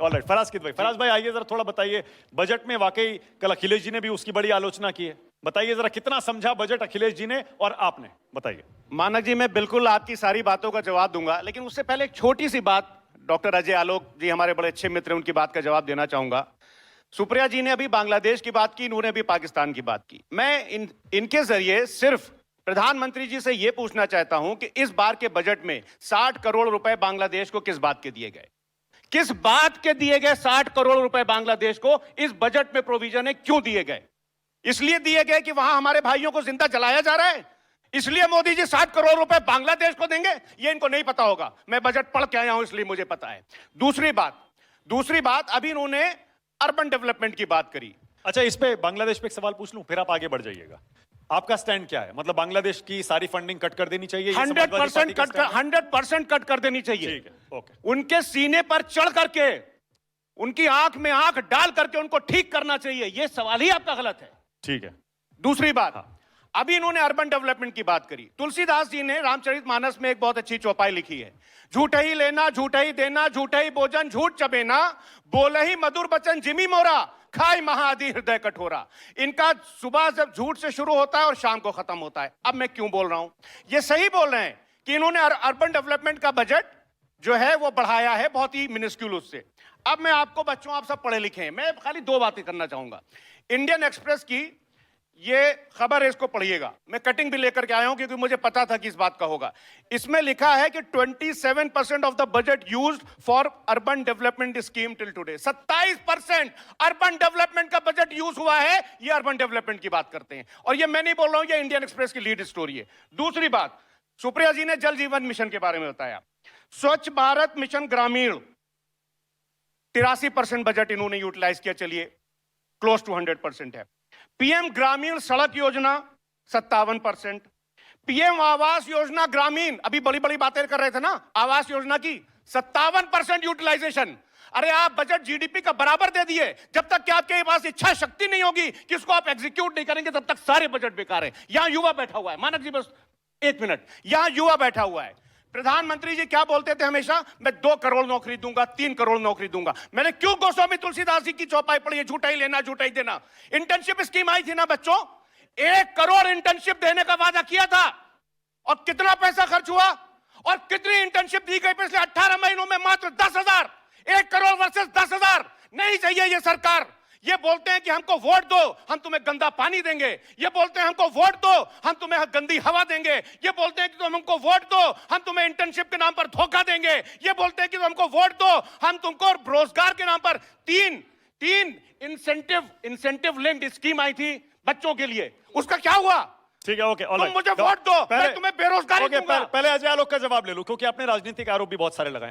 Alright, Faraz भाई आइए जरा थोड़ा बताइए, बजट में वाकई कल अखिलेश जी ने भी उसकी बड़ी आलोचना की है, बताइए जरा कितना समझा बजट अखिलेश जी ने और आपने, बताइए। मानक जी, मैं बिल्कुल आपकी सारी बातों का जवाब दूंगा, लेकिन उससे पहले एक छोटी सी बात डॉक्टर अजय आलोक जी हमारे बड़े अच्छे मित्र हैं, उनकी बात का जवाब देना चाहूंगा। सुप्रिया जी ने अभी बांग्लादेश की बात की, इन्होंने अभी पाकिस्तान की बात की। मैं इनके जरिए सिर्फ प्रधानमंत्री जी से यह पूछना चाहता हूं कि इस बार के बजट में 60 करोड़ रुपए बांग्लादेश को किस बात के दिए गए? किस बात के दिए गए 60 करोड़ रुपए बांग्लादेश को इस बजट में प्रोविजन है? क्यों दिए गए? इसलिए दिए गए कि वहां हमारे भाइयों को जिंदा जलाया जा रहा है, इसलिए मोदी जी 60 करोड़ रुपए बांग्लादेश को देंगे? ये इनको नहीं पता होगा, मैं बजट पढ़ के आया हूं इसलिए मुझे पता है। दूसरी बात अभी इन्होंने अर्बन डेवलपमेंट की बात करी। अच्छा, इस पे बांग्लादेश पे एक सवाल पूछ लूं, फिर आप आगे बढ़ जाइएगा। आपका स्टैंड क्या है? मतलब बांग्लादेश की सारी फंडिंग कट कर देनी चाहिए? 100% कट कर देनी चाहिए। ठीक है, ओके। उनके सीने पर चढ़ करके, उनकी आंख में आंख डाल करके उनको ठीक करना चाहिए। यह सवाल ही आपका गलत है। ठीक है। दूसरी बात, अभी इन्होंने अर्बन डेवलपमेंट की बात करी। तुलसीदास जी ने रामचरितमानस में एक बहुत अच्छी चौपाई लिखी है, झूठ ही लेना, झूठ ही देना, झूठ ही भोजन, झूठ चबेना, बोले ही मधुर बचन जिमी मोरा, खाई महादि हृदय कठोरा। इनका सुबह जब झूठ से शुरू होता है और शाम को खत्म होता है। अब मैं क्यों बोल रहा हूं? ये सही बोल रहे हैं कि इन्होंने अर्बन डेवलपमेंट का बजट जो है वो बढ़ाया है बहुत ही मिनिस्क्यूल उससे। अब मैं आपको, बच्चों आप सब पढ़े लिखे हैं, मैं खाली दो बातें करना चाहूंगा। इंडियन एक्सप्रेस की ये खबर है, इसको पढ़िएगा। मैं कटिंग भी लेकर के आया हूं क्योंकि मुझे पता था कि इस बात का होगा। इसमें लिखा है कि 27% of the budget used for urban development scheme till today. 27% urban development का बजट यूज हुआ है। ये अर्बन डेवलपमेंट की बात करते हैं, और ये मैं नहीं बोल रहा हूं, ये इंडियन एक्सप्रेस की लीड स्टोरी है। दूसरी बात, सुप्रिया जी ने जल जीवन मिशन के बारे में बताया। स्वच्छ भारत मिशन ग्रामीण 83% बजट इन्होंने यूटिलाइज किया, चलिए क्लोज टू 100% है। पीएम ग्रामीण सड़क योजना 57%। पीएम आवास योजना ग्रामीण, अभी बड़ी बड़ी बातें कर रहे थे ना आवास योजना की, 57% यूटिलाइजेशन। अरे आप बजट जीडीपी का बराबर दे दिए। जब तक कि आपके पास इच्छा शक्ति नहीं होगी कि इसको आप एग्जीक्यूट नहीं करेंगे, तब तक सारे बजट बेकार है। यहां युवा बैठा हुआ है, मानक जी बस एक मिनट, यहां युवा बैठा हुआ है। प्रधानमंत्री जी क्या बोलते थे हमेशा? मैं 2 करोड़ नौकरी दूंगा, 3 करोड़ नौकरी दूंगा। मैंने क्यों गोस्वामी तुलसीदास जी की चौपाई पढ़ी है, झूठा ही लेना, झूठा ही देना। इंटर्नशिप स्कीम आई थी ना बच्चों, 1 करोड़ इंटर्नशिप देने का वादा किया था, और कितना पैसा खर्च हुआ और कितनी इंटर्नशिप दी गई पिछले 18 महीनों में? मात्र 10,000। 1 करोड़ वर्सेस 10,000। नहीं चाहिए ये सरकार। ये बोलते हैं कि हमको वोट दो, हम तुम्हें गंदा पानी देंगे। ये बोलते हैं हमको वोट दो, हम तुम्हें गंदी हवा देंगे। ये बोलते हैं कि तुम हमको वोट दो, हम तुम्हें इंटर्नशिप के नाम पर धोखा देंगे। ये बोलते हैं कि तुम हमको वोट दो, हम तुमको रोजगार के नाम पर तीन इंसेंटिव लिंक्ड स्कीम आई थी बच्चों के लिए, उसका क्या हुआ? ठीक है, ओके, तुम मुझे वोट दो, मैं तुम्हें बेरोजगारी दूंगा। पहले अजय आलोक का जवाब ले लूं, क्योंकि आपने राजनीतिक आरोप भी बहुत सारे लगाए।